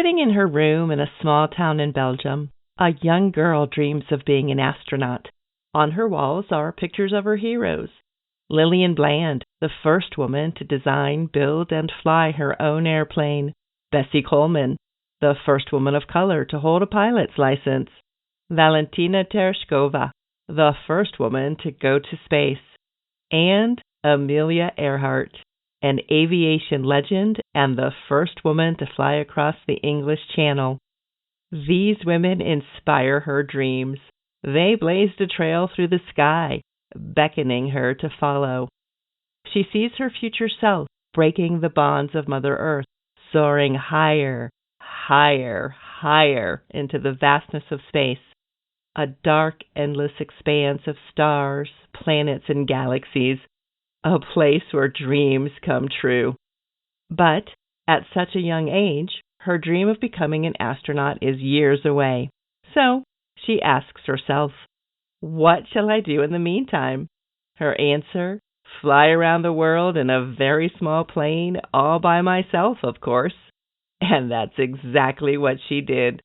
Sitting in her room in a small town in Belgium, a young girl dreams of being an astronaut. On her walls are pictures of her heroes. Lillian Bland, the first woman to design, build, and fly her own airplane. Bessie Coleman, the first woman of color to hold a pilot's license. Valentina Tereshkova, the first woman to go to space. And Amelia Earhart, an aviation legend and the first woman to fly across the English Channel. These women inspire her dreams. They blazed a trail through the sky, beckoning her to follow. She sees her future self breaking the bonds of Mother Earth, soaring higher, higher, higher into the vastness of space, a dark, endless expanse of stars, planets, and galaxies, a place where dreams come true. But at such a young age, her dream of becoming an astronaut is years away. So she asks herself, what shall I do in the meantime? Her answer, fly around the world in a very small plane, all by myself, of course. And that's exactly what she did.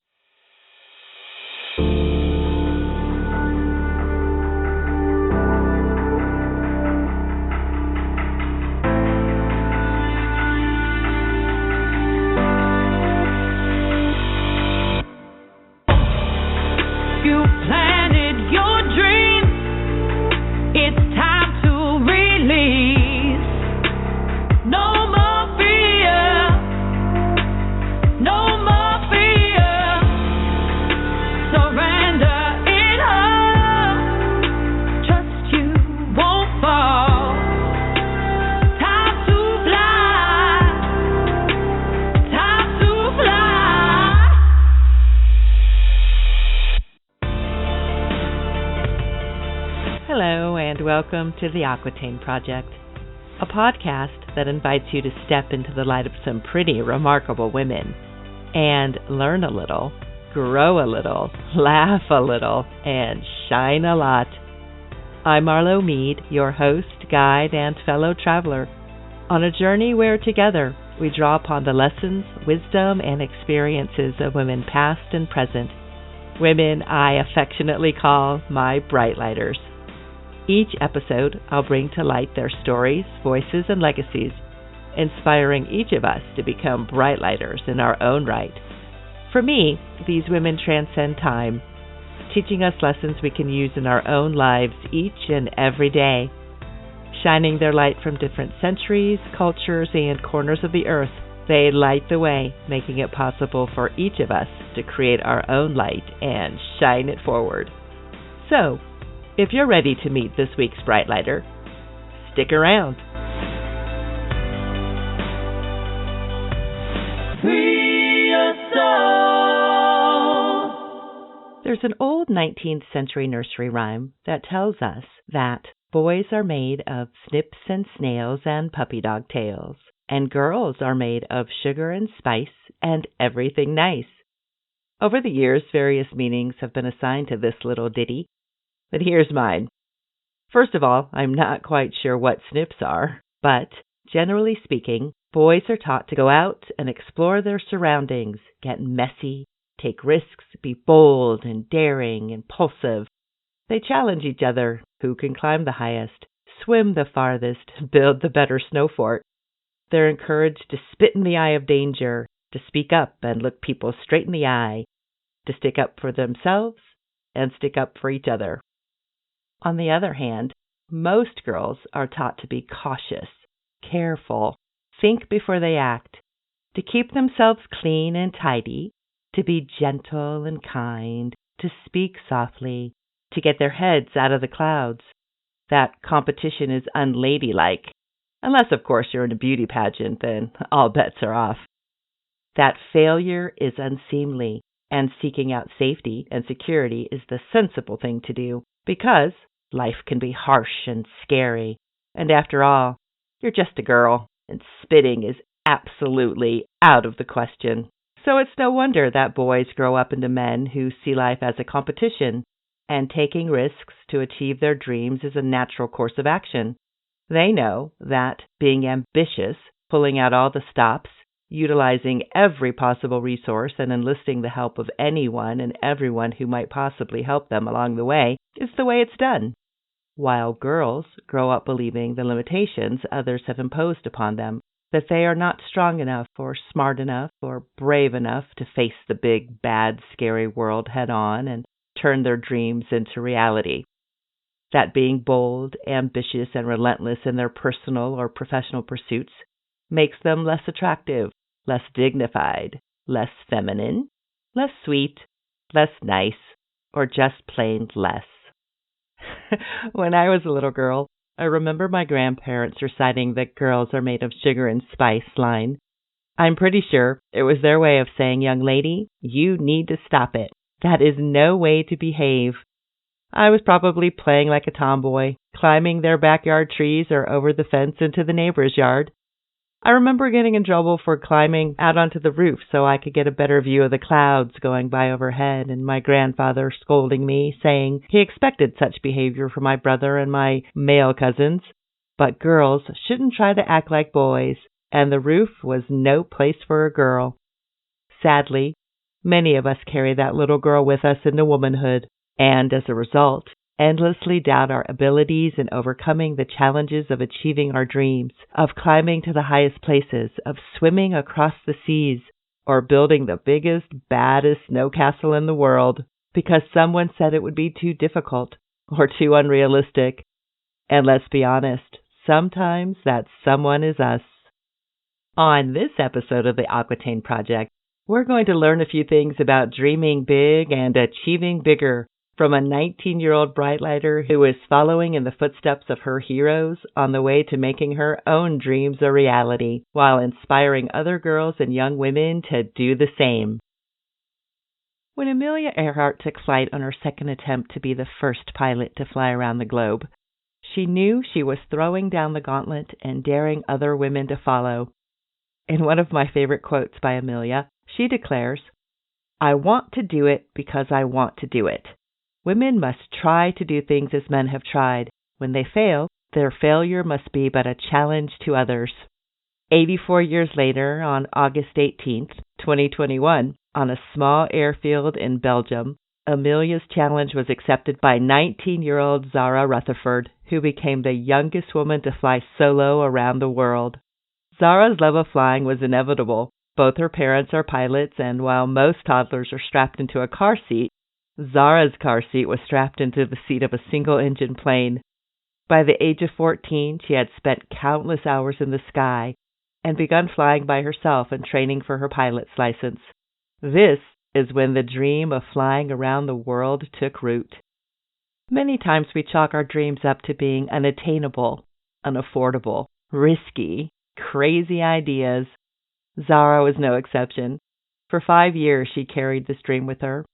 Welcome to the Aquitaine Project, a podcast that invites you to step into the light of some pretty remarkable women and learn a little, grow a little, laugh a little, and shine a lot. I'm Marlo Mead, your host, guide, and fellow traveler, on a journey where together we draw upon the lessons, wisdom, and experiences of women past and present, women I affectionately call my bright lighters. Each episode, I'll bring to light their stories, voices, and legacies, inspiring each of us to become bright lighters in our own right. For me, these women transcend time, teaching us lessons we can use in our own lives each and every day. Shining their light from different centuries, cultures, and corners of the earth, they light the way, making it possible for each of us to create our own light and shine it forward. So, if you're ready to meet this week's Bright Lighter, stick around. Free your soul. There's an old 19th century nursery rhyme that tells us that boys are made of snips and snails and puppy dog tails, and girls are made of sugar and spice and everything nice. Over the years, various meanings have been assigned to this little ditty. But here's mine. First of all, I'm not quite sure what snips are, but generally speaking, boys are taught to go out and explore their surroundings, get messy, take risks, be bold and daring, impulsive. They challenge each other, who can climb the highest, swim the farthest, build the better snow fort. They're encouraged to spit in the eye of danger, to speak up and look people straight in the eye, to stick up for themselves and stick up for each other. On the other hand, most girls are taught to be cautious, careful, think before they act, to keep themselves clean and tidy, to be gentle and kind, to speak softly, to get their heads out of the clouds. That competition is unladylike, unless, of course, you're in a beauty pageant, then all bets are off. That failure is unseemly, and seeking out safety and security is the sensible thing to do, because life can be harsh and scary, and after all, you're just a girl, and spitting is absolutely out of the question. So it's no wonder that boys grow up into men who see life as a competition, and taking risks to achieve their dreams is a natural course of action. They know that being ambitious, pulling out all the stops, utilizing every possible resource and enlisting the help of anyone and everyone who might possibly help them along the way is the way it's done. While girls grow up believing the limitations others have imposed upon them, that they are not strong enough or smart enough or brave enough to face the big, bad, scary world head on and turn their dreams into reality. That being bold, ambitious, and relentless in their personal or professional pursuits makes them less attractive, less dignified, less feminine, less sweet, less nice, or just plain less. When I was a little girl, I remember my grandparents reciting that girls are made of sugar and spice line. I'm pretty sure it was their way of saying, young lady, you need to stop it. That is no way to behave. I was probably playing like a tomboy, climbing their backyard trees or over the fence into the neighbor's yard. I remember getting in trouble for climbing out onto the roof so I could get a better view of the clouds going by overhead, and my grandfather scolding me, saying he expected such behavior from my brother and my male cousins. But girls shouldn't try to act like boys, and the roof was no place for a girl. Sadly, many of us carry that little girl with us into womanhood, and as a result, endlessly doubt our abilities in overcoming the challenges of achieving our dreams, of climbing to the highest places, of swimming across the seas, or building the biggest, baddest snow castle in the world, because someone said it would be too difficult or too unrealistic. And let's be honest, sometimes that someone is us. On this episode of the Aquitaine Project, we're going to learn a few things about dreaming big and achieving bigger from a 19-year-old Brightlighter who is following in the footsteps of her heroes on the way to making her own dreams a reality, while inspiring other girls and young women to do the same. When Amelia Earhart took flight on her second attempt to be the first pilot to fly around the globe, she knew she was throwing down the gauntlet and daring other women to follow. In one of my favorite quotes by Amelia, she declares, "I want to do it because I want to do it. Women must try to do things as men have tried. When they fail, their failure must be but a challenge to others." 84 years later, on August 18th, 2021, on a small airfield in Belgium, Amelia's challenge was accepted by 19-year-old Zara Rutherford, who became the youngest woman to fly solo around the world. Zara's love of flying was inevitable. Both her parents are pilots, and while most toddlers are strapped into a car seat, Zara's car seat was strapped into the seat of a single-engine plane. By the age of 14, she had spent countless hours in the sky and begun flying by herself and training for her pilot's license. This is when the dream of flying around the world took root. Many times we chalk our dreams up to being unattainable, unaffordable, risky, crazy ideas. Zara was no exception. For 5 years she carried this dream with her.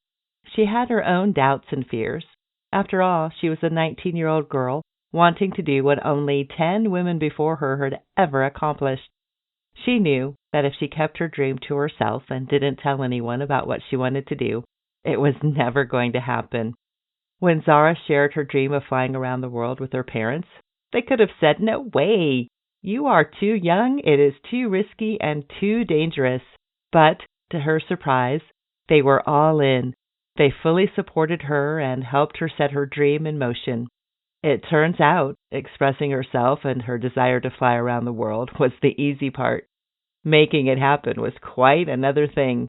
She had her own doubts and fears. After all, she was a 19-year-old girl wanting to do what only 10 women before her had ever accomplished. She knew that if she kept her dream to herself and didn't tell anyone about what she wanted to do, it was never going to happen. When Zara shared her dream of flying around the world with her parents, they could have said, "No way! You are too young, it is too risky and too dangerous." But, to her surprise, they were all in. They fully supported her and helped her set her dream in motion. It turns out, expressing herself and her desire to fly around the world was the easy part. Making it happen was quite another thing.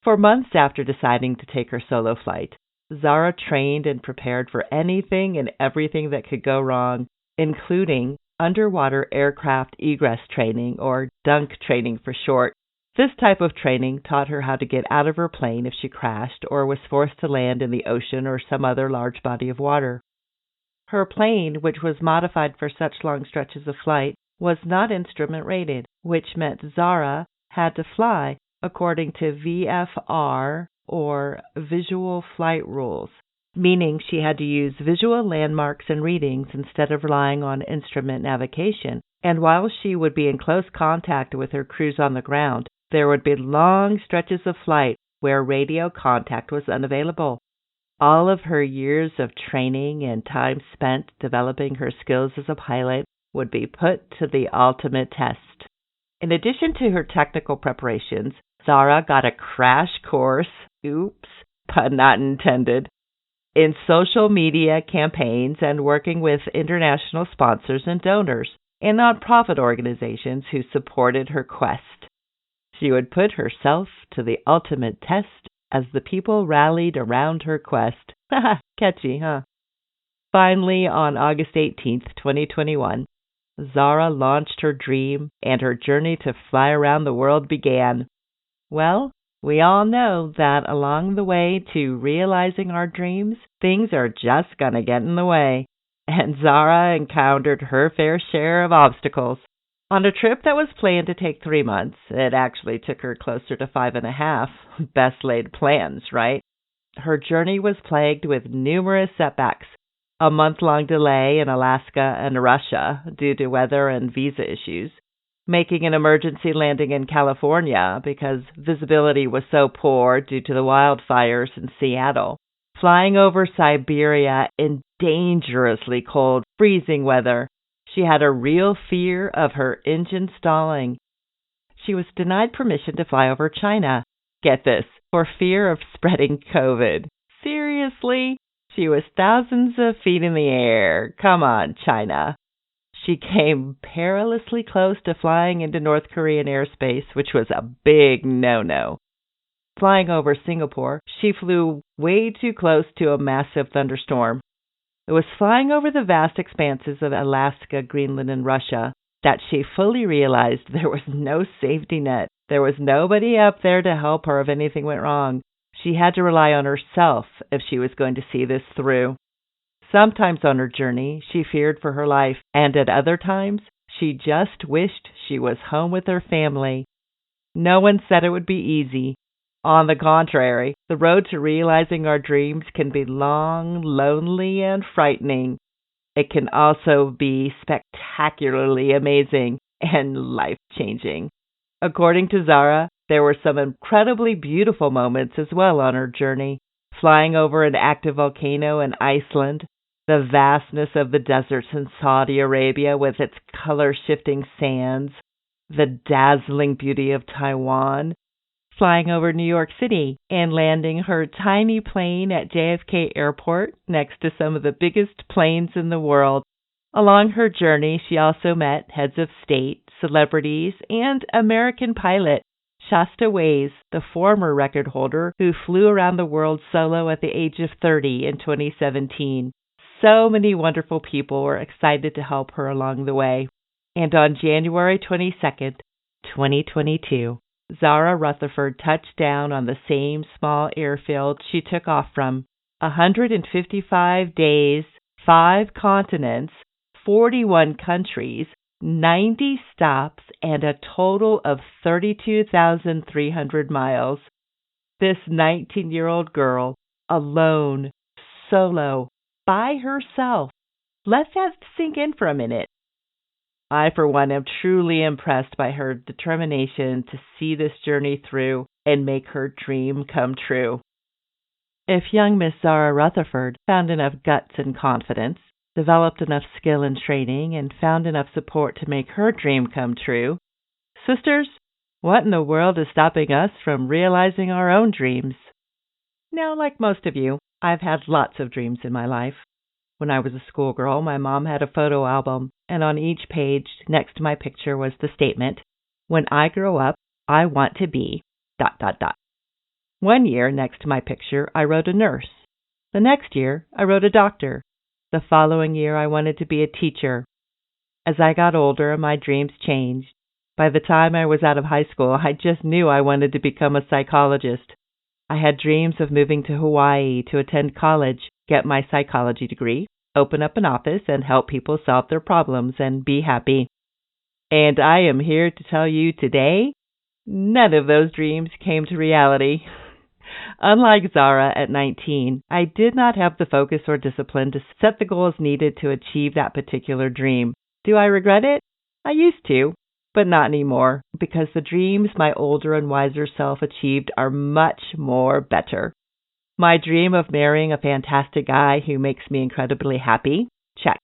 For months after deciding to take her solo flight, Zara trained and prepared for anything and everything that could go wrong, including underwater aircraft egress training, or dunk training for short. This type of training taught her how to get out of her plane if she crashed or was forced to land in the ocean or some other large body of water. Her plane, which was modified for such long stretches of flight, was not instrument rated, which meant Zara had to fly according to VFR, or Visual Flight Rules, meaning she had to use visual landmarks and readings instead of relying on instrument navigation. And while she would be in close contact with her crews on the ground, there would be long stretches of flight where radio contact was unavailable. All of her years of training and time spent developing her skills as a pilot would be put to the ultimate test. In addition to her technical preparations, Zara got a crash course, oops, pun not intended, in social media campaigns and working with international sponsors and donors and nonprofit organizations who supported her quest. She would put herself to the ultimate test as the people rallied around her quest. Catchy, huh? Finally, on August 18th, 2021, Zara launched her dream and her journey to fly around the world began. Well, we all know that along the way to realizing our dreams, things are just gonna get in the way. And Zara encountered her fair share of obstacles. On a trip that was planned to take 3 months, it actually took her closer to 5.5. Best laid plans, right? Her journey was plagued with numerous setbacks. A month-long delay in Alaska and Russia due to weather and visa issues, making an emergency landing in California because visibility was so poor due to the wildfires in Seattle, flying over Siberia in dangerously cold, freezing weather. She had a real fear of her engine stalling. She was denied permission to fly over China, get this, for fear of spreading COVID. Seriously? She was thousands of feet in the air. Come on, China. She came perilously close to flying into North Korean airspace, which was a big no-no. Flying over Singapore, she flew way too close to a massive thunderstorm. It was flying over the vast expanses of Alaska, Greenland, and Russia that she fully realized there was no safety net. There was nobody up there to help her if anything went wrong. She had to rely on herself if she was going to see this through. Sometimes on her journey, she feared for her life, and at other times, she just wished she was home with her family. No one said it would be easy. On the contrary, the road to realizing our dreams can be long, lonely, and frightening. It can also be spectacularly amazing and life-changing. According to Zara, there were some incredibly beautiful moments as well on her journey. Flying over an active volcano in Iceland, the vastness of the deserts in Saudi Arabia with its color-shifting sands, the dazzling beauty of Taiwan, flying over New York City and landing her tiny plane at JFK Airport next to some of the biggest planes in the world. Along her journey, she also met heads of state, celebrities, and American pilot Shasta Ways, the former record holder who flew around the world solo at the age of 30 in 2017. So many wonderful people were excited to help her along the way. And on January 22nd, 2022, Zara Rutherford touched down on the same small airfield she took off from. 155 days, 5 continents, 41 countries, 90 stops, and a total of 32,300 miles. This 19-year-old girl, alone, solo, by herself. Let that sink in for a minute. I, for one, am truly impressed by her determination to see this journey through and make her dream come true. If young Miss Zara Rutherford found enough guts and confidence, developed enough skill and training, and found enough support to make her dream come true, sisters, what in the world is stopping us from realizing our own dreams? Now, like most of you, I've had lots of dreams in my life. When I was a schoolgirl, my mom had a photo album, and on each page next to my picture was the statement, "When I grow up, I want to be ... One year next to my picture, I wrote a nurse. The next year, I wrote a doctor. The following year, I wanted to be a teacher. As I got older, my dreams changed. By the time I was out of high school, I just knew I wanted to become a psychologist. I had dreams of moving to Hawaii to attend college, get my psychology degree, open up an office, and help people solve their problems and be happy. And I am here to tell you today, none of those dreams came to reality. Unlike Zara at 19, I did not have the focus or discipline to set the goals needed to achieve that particular dream. Do I regret it? I used to, but not anymore, because the dreams my older and wiser self achieved are much more better. My dream of marrying a fantastic guy who makes me incredibly happy? Check.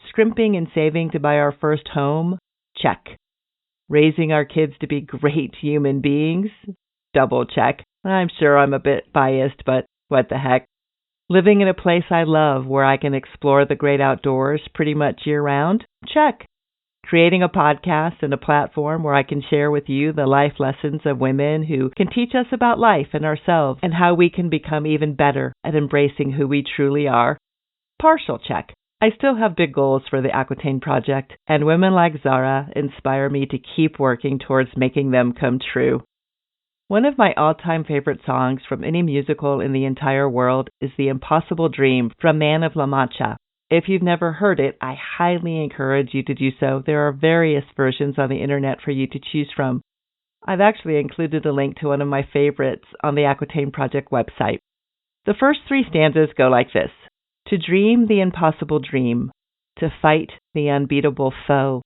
Scrimping and saving to buy our first home? Check. Raising our kids to be great human beings? Double check. I'm sure I'm a bit biased, but what the heck. Living in a place I love where I can explore the great outdoors pretty much year-round? Check. Creating a podcast and a platform where I can share with you the life lessons of women who can teach us about life and ourselves and how we can become even better at embracing who we truly are? Partial check. I still have big goals for the Aquitaine Project, and women like Zara inspire me to keep working towards making them come true. One of my all-time favorite songs from any musical in the entire world is The Impossible Dream from Man of La Mancha. If you've never heard it, I highly encourage you to do so. There are various versions on the internet for you to choose from. I've actually included a link to one of my favorites on the Aquitaine Project website. The first 3 stanzas go like this. To dream the impossible dream, to fight the unbeatable foe,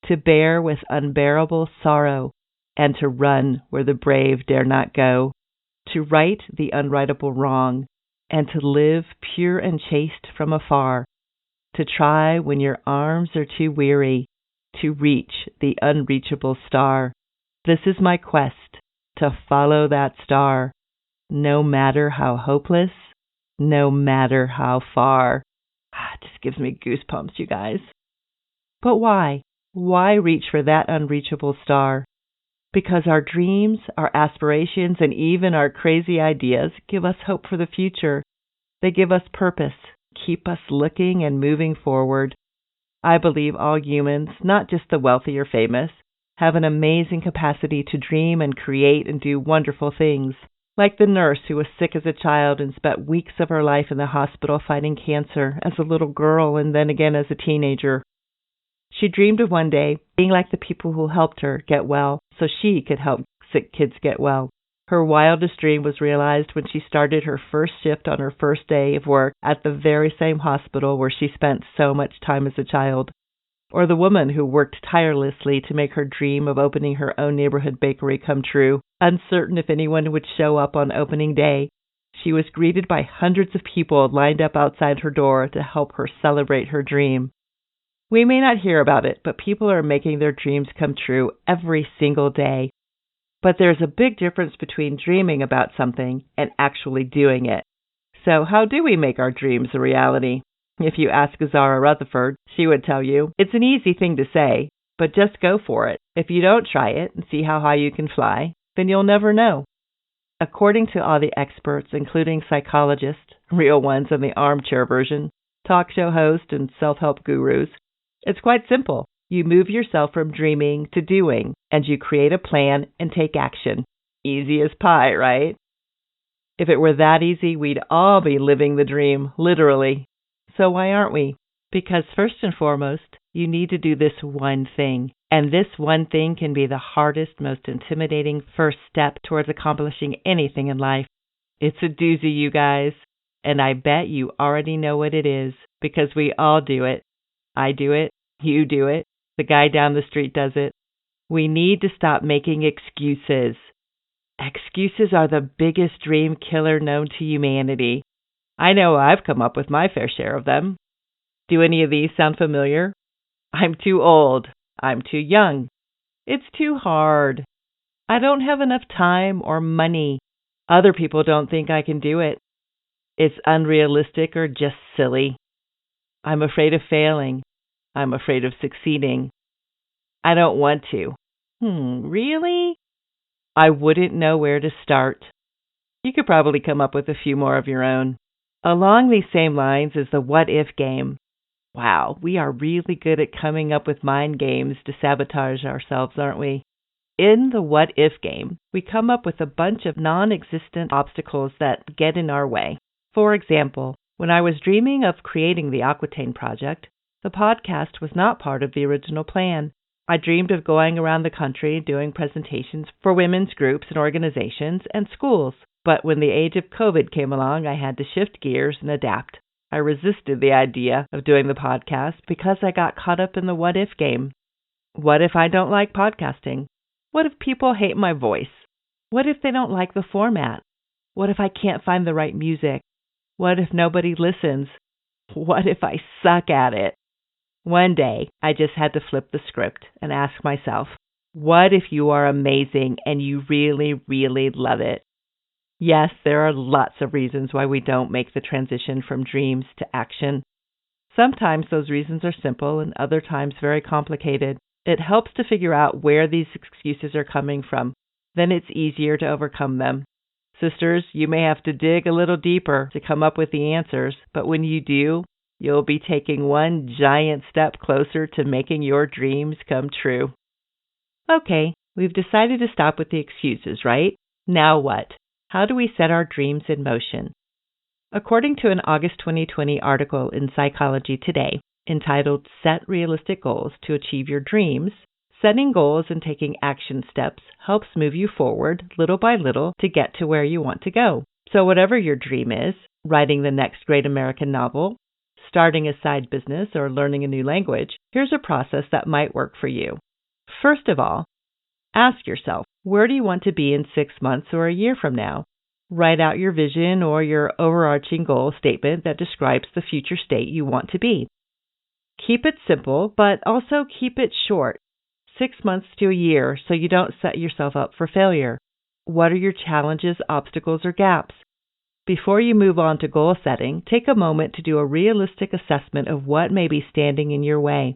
to bear with unbearable sorrow, and to run where the brave dare not go, to right the unrightable wrong, and to live pure and chaste from afar, to try when your arms are too weary, to reach the unreachable star. This is my quest, to follow that star, no matter how hopeless, no matter how far. It just gives me goosebumps, you guys. But why? Why reach for that unreachable star? Because our dreams, our aspirations, and even our crazy ideas give us hope for the future. They give us purpose, keep us looking and moving forward. I believe all humans, not just the wealthy or famous, have an amazing capacity to dream and create and do wonderful things. Like the nurse who was sick as a child and spent weeks of her life in the hospital fighting cancer as a little girl and then again as a teenager. She dreamed of one day being like the people who helped her get well so she could help sick kids get well. Her wildest dream was realized when she started her first shift on her first day of work at the very same hospital where she spent so much time as a child. Or the woman who worked tirelessly to make her dream of opening her own neighborhood bakery come true, uncertain if anyone would show up on opening day. She was greeted by hundreds of people lined up outside her door to help her celebrate her dream. We may not hear about it, but people are making their dreams come true every single day. But there's a big difference between dreaming about something and actually doing it. So how do we make our dreams a reality? If you ask Zara Rutherford, she would tell you, it's an easy thing to say, but just go for it. If you don't try it and see how high you can fly, then you'll never know. According to all the experts, including psychologists, real ones and the armchair version, talk show hosts, and self-help gurus, it's quite simple. You move yourself from dreaming to doing, and you create a plan and take action. Easy as pie, right? If it were that easy, we'd all be living the dream, literally. So why aren't we? Because first and foremost, you need to do this one thing. And this one thing can be the hardest, most intimidating first step towards accomplishing anything in life. It's a doozy, you guys. And I bet you already know what it is, because we all do it. I do it. You do it. The guy down the street does it. We need to stop making excuses. Excuses are the biggest dream killer known to humanity. I know I've come up with my fair share of them. Do any of these sound familiar? I'm too old. I'm too young. It's too hard. I don't have enough time or money. Other people don't think I can do it. It's unrealistic or just silly. I'm afraid of failing. I'm afraid of succeeding. I don't want to. Really? I wouldn't know where to start. You could probably come up with a few more of your own. Along these same lines is the what-if game. Wow, we are really good at coming up with mind games to sabotage ourselves, aren't we? In the what-if game, we come up with a bunch of non-existent obstacles that get in our way. For example, when I was dreaming of creating the Aquitaine Project, the podcast was not part of the original plan. I dreamed of going around the country doing presentations for women's groups and organizations and schools. But when the age of COVID came along, I had to shift gears and adapt. I resisted the idea of doing the podcast because I got caught up in the what-if game. What if I don't like podcasting? What if people hate my voice? What if they don't like the format? What if I can't find the right music? What if nobody listens? What if I suck at it? One day, I just had to flip the script and ask myself, What if you are amazing and you really, really love it? Yes, there are lots of reasons why we don't make the transition from dreams to action. Sometimes those reasons are simple and other times very complicated. It helps to figure out where these excuses are coming from. Then it's easier to overcome them. Sisters, you may have to dig a little deeper to come up with the answers, but when you do, you'll be taking one giant step closer to making your dreams come true. Okay, we've decided to stop with the excuses, right? Now what? How do we set our dreams in motion? According to an August 2020 article in Psychology Today entitled Set Realistic Goals to Achieve Your Dreams, setting goals and taking action steps helps move you forward little by little to get to where you want to go. So whatever your dream is, writing the next great American novel, starting a side business, or learning a new language, here's a process that might work for you. First of all, ask yourself, where do you want to be in 6 months or a year from now? Write out your vision or your overarching goal statement that describes the future state you want to be. Keep it simple, but also keep it short, 6 months to a year, so you don't set yourself up for failure. What are your challenges, obstacles, or gaps? Before you move on to goal setting, take a moment to do a realistic assessment of what may be standing in your way.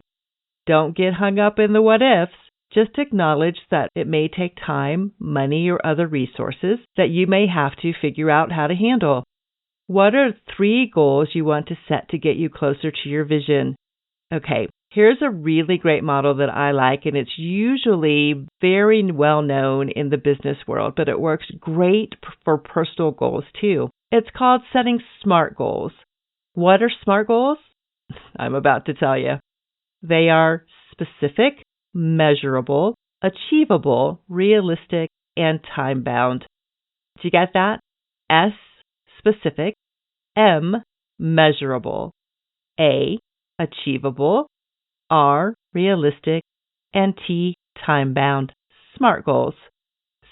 Don't get hung up in the what ifs. Just acknowledge that it may take time, money, or other resources that you may have to figure out how to handle. What are 3 goals you want to set to get you closer to your vision? Okay, here's a really great model that I like, and it's usually very well known in the business world, but it works great for personal goals too. It's called setting SMART goals. What are SMART goals? I'm about to tell you. They are specific, measurable, achievable, realistic, and time-bound. Did you get that? S, specific, M, measurable, A, achievable, R, realistic, and T, time-bound. SMART goals.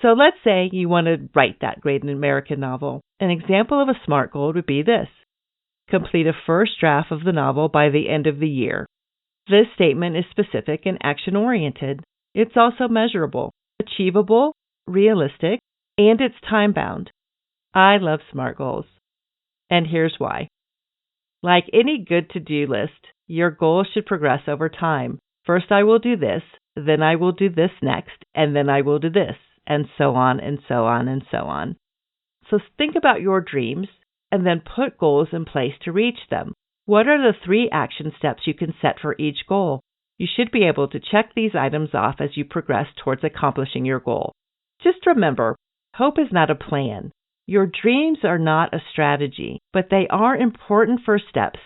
So let's say you want to write that great American novel. An example of a SMART goal would be this: complete a first draft of the novel by the end of the year. This statement is specific and action-oriented. It's also measurable, achievable, realistic, and it's time-bound. I love SMART goals. And here's why. Like any good to-do list, your goals should progress over time. First I will do this, then I will do this next, and then I will do this, and so on and so on and so on. So think about your dreams and then put goals in place to reach them. What are the 3 action steps you can set for each goal? You should be able to check these items off as you progress towards accomplishing your goal. Just remember, hope is not a plan. Your dreams are not a strategy, but they are important first steps.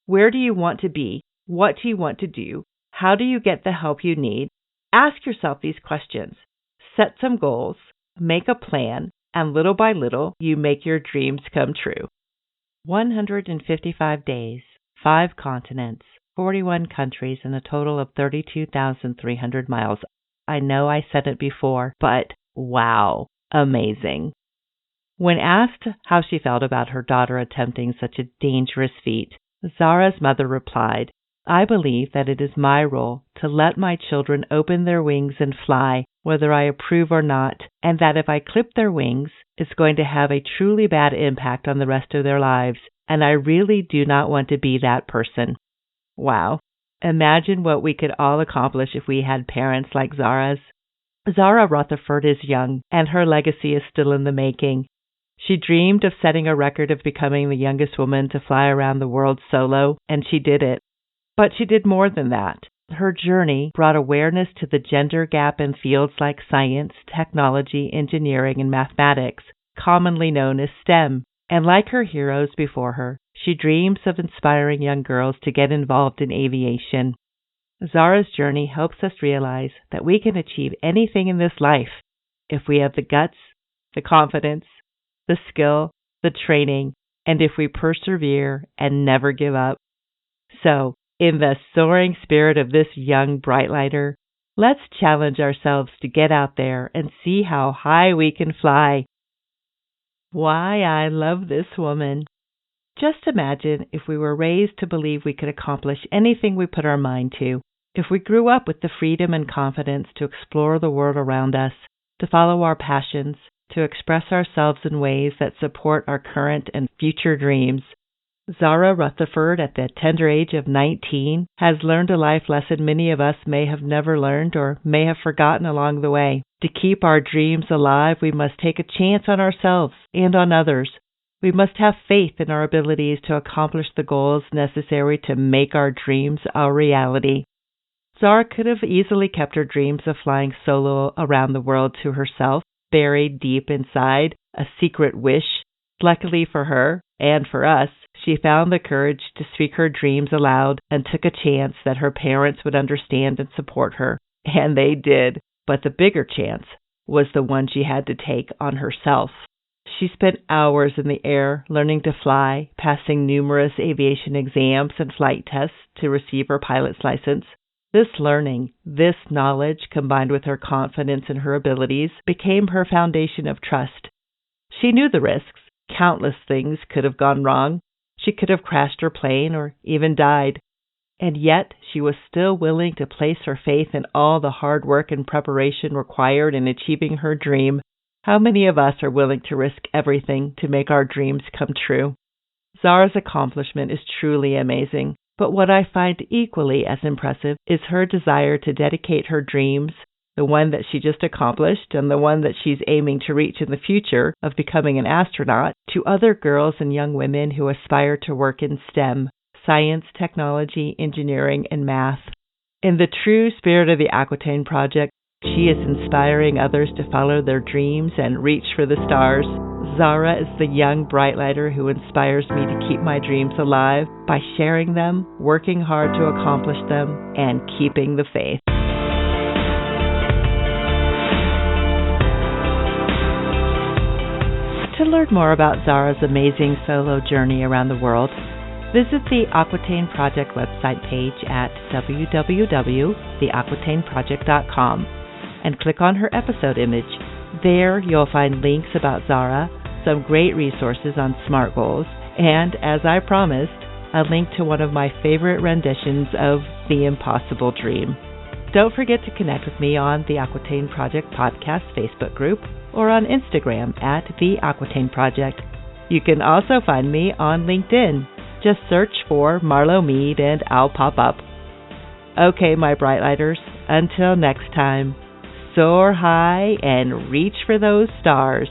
Where do you want to be? What do you want to do? How do you get the help you need? Ask yourself these questions. Set some goals, make a plan, and little by little, you make your dreams come true. 155 days, 5 continents, 41 countries, and a total of 32,300 miles. I know I said it before, but wow, amazing. When asked how she felt about her daughter attempting such a dangerous feat, Zara's mother replied, "I believe that it is my role to let my children open their wings and fly, whether I approve or not, and that if I clip their wings, it's going to have a truly bad impact on the rest of their lives, and I really do not want to be that person." Wow. Imagine what we could all accomplish if we had parents like Zara's. Zara Rutherford is young, and her legacy is still in the making. She dreamed of setting a record of becoming the youngest woman to fly around the world solo, and she did it. But she did more than that. Her journey brought awareness to the gender gap in fields like science, technology, engineering, and mathematics, commonly known as STEM. And like her heroes before her, she dreams of inspiring young girls to get involved in aviation. Zara's journey helps us realize that we can achieve anything in this life if we have the guts, the confidence, the skill, the training, and if we persevere and never give up. So, in the soaring spirit of this young Brightlighter, let's challenge ourselves to get out there and see how high we can fly. Why, I love this woman. Just imagine if we were raised to believe we could accomplish anything we put our mind to. If we grew up with the freedom and confidence to explore the world around us, to follow our passions, to express ourselves in ways that support our current and future dreams, Zara Rutherford, at the tender age of 19, has learned a life lesson many of us may have never learned or may have forgotten along the way. To keep our dreams alive, we must take a chance on ourselves and on others. We must have faith in our abilities to accomplish the goals necessary to make our dreams a reality. Zara could have easily kept her dreams of flying solo around the world to herself, buried deep inside a secret wish. Luckily for her, and for us, she found the courage to speak her dreams aloud and took a chance that her parents would understand and support her. And they did. But the bigger chance was the one she had to take on herself. She spent hours in the air learning to fly, passing numerous aviation exams and flight tests to receive her pilot's license. This learning, this knowledge, combined with her confidence in her abilities, became her foundation of trust. She knew the risks. Countless things could have gone wrong. She could have crashed her plane or even died. And yet she was still willing to place her faith in all the hard work and preparation required in achieving her dream. How many of us are willing to risk everything to make our dreams come true? Zara's accomplishment is truly amazing, but what I find equally as impressive is her desire to dedicate her dreams, the one that she just accomplished and the one that she's aiming to reach in the future of becoming an astronaut, to other girls and young women who aspire to work in STEM, science, technology, engineering, and math. In the true spirit of the Aquitaine Project, she is inspiring others to follow their dreams and reach for the stars. Zara is the young bright lighter who inspires me to keep my dreams alive by sharing them, working hard to accomplish them, and keeping the faith. To learn more about Zara's amazing solo journey around the world, visit the Aquitaine Project website page at www.theaquitaineproject.com and click on her episode image. There you'll find links about Zara, some great resources on SMART goals, and, as I promised, a link to one of my favorite renditions of The Impossible Dream. Don't forget to connect with me on the Aquitaine Project Podcast Facebook group or on Instagram at The Aquitaine Project. You can also find me on LinkedIn. Just search for Marlo Mead and I'll pop up. Okay, my bright lighters, until next time, soar high and reach for those stars.